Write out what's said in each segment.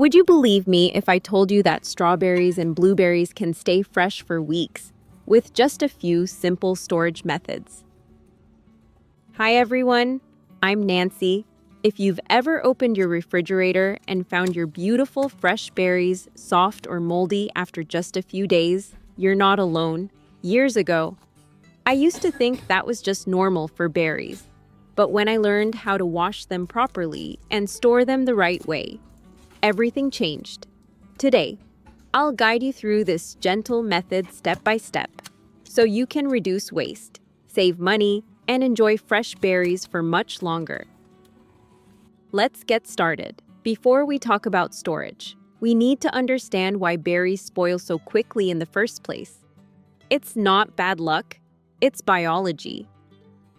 Would you believe me if I told you that strawberries and blueberries can stay fresh for weeks with just a few simple storage methods? Hi everyone, I'm Nancy. If you've ever opened your refrigerator and found your beautiful fresh berries soft or moldy after just a few days, you're not alone. Years ago, I used to think that was just normal for berries. But when I learned how to wash them properly and store them the right way, everything changed. Today, I'll guide you through this gentle method step by step so you can reduce waste, save money, and enjoy fresh berries for much longer. Let's get started. Before we talk about storage, we need to understand why berries spoil so quickly in the first place. It's not bad luck, it's biology.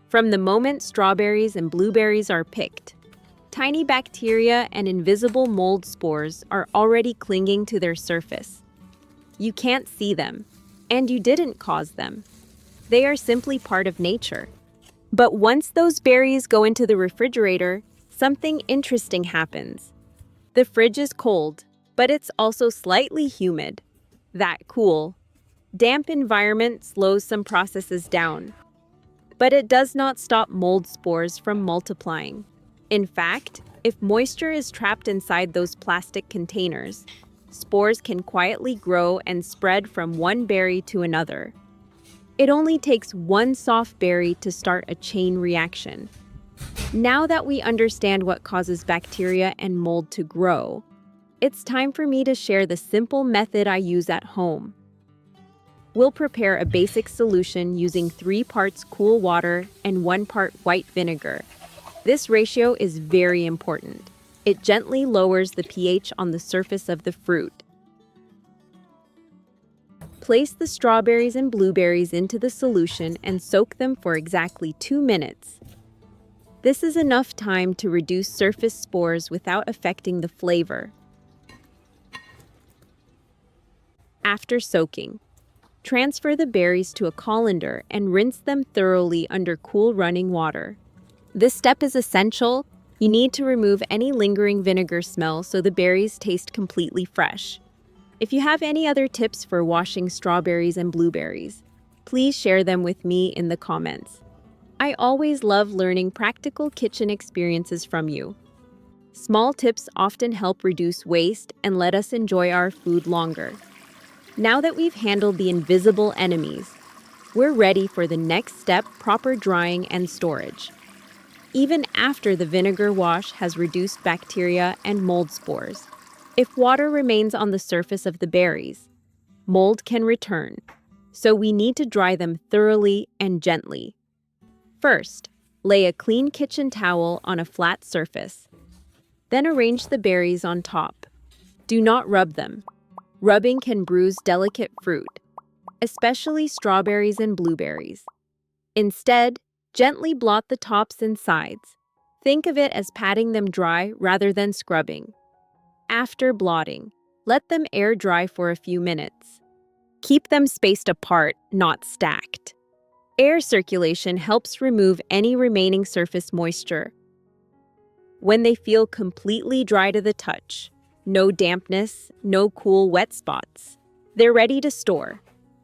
From the moment strawberries and blueberries are picked, tiny bacteria and invisible mold spores are already clinging to their surface. You can't see them, and you didn't cause them. They are simply part of nature. But once those berries go into the refrigerator, something interesting happens. The fridge is cold, but it's also slightly humid. That cool, damp environment slows some processes down. But it does not stop mold spores from multiplying. In fact, if moisture is trapped inside those plastic containers, spores can quietly grow and spread from one berry to another. It only takes one soft berry to start a chain reaction. Now that we understand what causes bacteria and mold to grow, it's time for me to share the simple method I use at home. We'll prepare a basic solution using 3 parts cool water and 1 part white vinegar. This ratio is very important. It gently lowers the pH on the surface of the fruit. Place the strawberries and blueberries into the solution and soak them for exactly 2 minutes. This is enough time to reduce surface spores without affecting the flavor. After soaking, transfer the berries to a colander and rinse them thoroughly under cool running water. This step is essential. You need to remove any lingering vinegar smell so the berries taste completely fresh. If you have any other tips for washing strawberries and blueberries, please share them with me in the comments. I always love learning practical kitchen experiences from you. Small tips often help reduce waste and let us enjoy our food longer. Now that we've handled the invisible enemies, we're ready for the next step: proper drying and storage. Even after the vinegar wash has reduced bacteria and mold spores, if water remains on the surface of the berries, mold can return, so we need to dry them thoroughly and gently. First, lay a clean kitchen towel on a flat surface. Then arrange the berries on top. Do not rub them. Rubbing can bruise delicate fruit, especially strawberries and blueberries. Instead, gently blot the tops and sides. Think of it as patting them dry rather than scrubbing. After blotting, let them air dry for a few minutes. Keep them spaced apart, not stacked. Air circulation helps remove any remaining surface moisture. When they feel completely dry to the touch, no dampness, no cool wet spots, they're ready to store.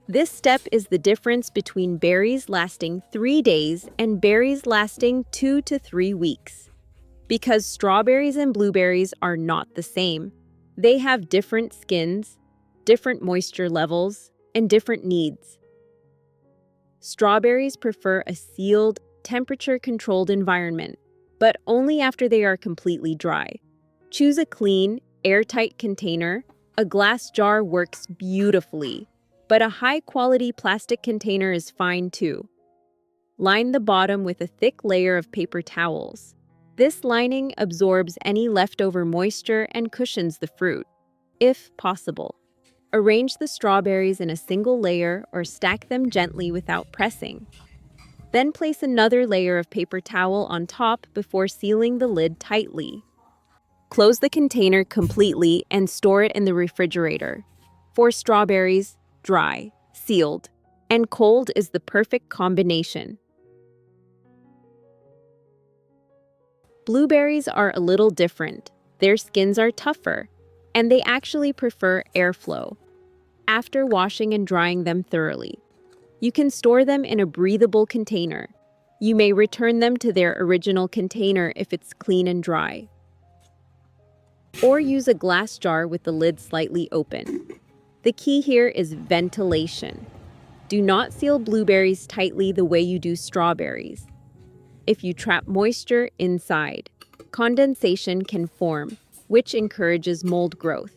This step is the difference between berries lasting 3 days and berries lasting 2 to 3 weeks. Because strawberries and blueberries are not the same. They have different skins, different moisture levels, and different needs. Strawberries prefer a sealed, temperature-controlled environment, but only after they are completely dry. Choose a clean, airtight container. A glass jar works beautifully, but a high-quality plastic container is fine too. Line the bottom with a thick layer of paper towels. This lining absorbs any leftover moisture and cushions the fruit, if possible. Arrange the strawberries in a single layer or stack them gently without pressing. Then place another layer of paper towel on top before sealing the lid tightly. Close the container completely and store it in the refrigerator. For strawberries, dry, sealed, and cold is the perfect combination. Blueberries are a little different. Their skins are tougher, and they actually prefer airflow. After washing and drying them thoroughly, you can store them in a breathable container. You may return them to their original container if it's clean and dry. Or use a glass jar with the lid slightly open. The key here is ventilation. Do not seal blueberries tightly the way you do strawberries. If you trap moisture inside, condensation can form, which encourages mold growth.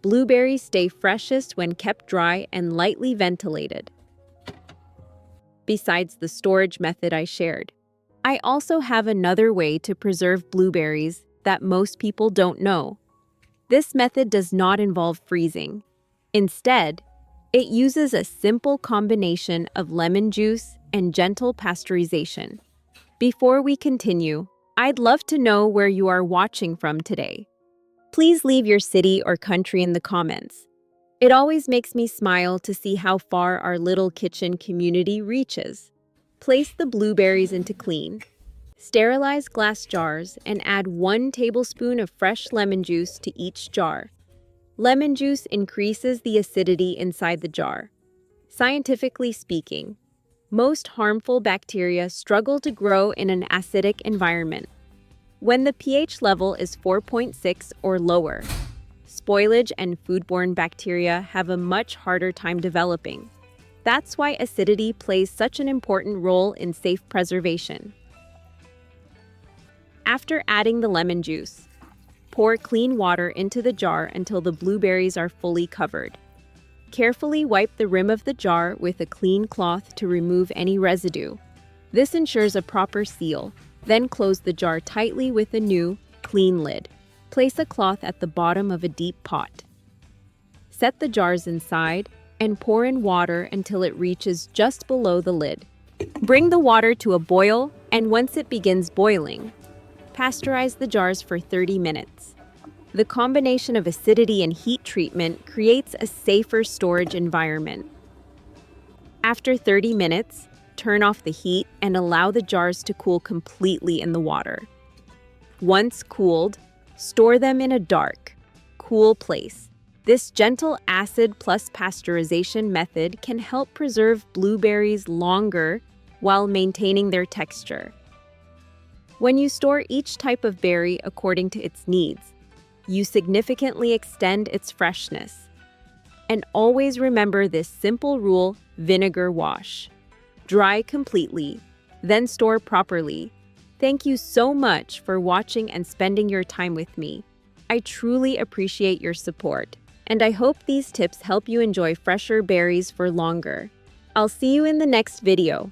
Blueberries stay freshest when kept dry and lightly ventilated. Besides the storage method I shared, I also have another way to preserve blueberries that most people don't know. This method does not involve freezing. Instead, it uses a simple combination of lemon juice and gentle pasteurization. Before we continue, I'd love to know where you are watching from today. Please leave your city or country in the comments. It always makes me smile to see how far our little kitchen community reaches. Place the blueberries into clean, sterilized glass jars and add 1 tablespoon of fresh lemon juice to each jar. Lemon juice increases the acidity inside the jar. Scientifically speaking, most harmful bacteria struggle to grow in an acidic environment. When the pH level is 4.6 or lower, spoilage and foodborne bacteria have a much harder time developing. That's why acidity plays such an important role in safe preservation. After adding the lemon juice, pour clean water into the jar until the blueberries are fully covered. Carefully wipe the rim of the jar with a clean cloth to remove any residue. This ensures a proper seal. Then close the jar tightly with a new, clean lid. Place a cloth at the bottom of a deep pot. Set the jars inside and pour in water until it reaches just below the lid. Bring the water to a boil, and once it begins boiling, pasteurize the jars for 30 minutes. The combination of acidity and heat treatment creates a safer storage environment. After 30 minutes, turn off the heat and allow the jars to cool completely in the water. Once cooled, store them in a dark, cool place. This gentle acid plus pasteurization method can help preserve blueberries longer while maintaining their texture. When you store each type of berry according to its needs, you significantly extend its freshness. And always remember this simple rule: vinegar wash. Dry completely, then store properly. Thank you so much for watching and spending your time with me. I truly appreciate your support, and I hope these tips help you enjoy fresher berries for longer. I'll see you in the next video.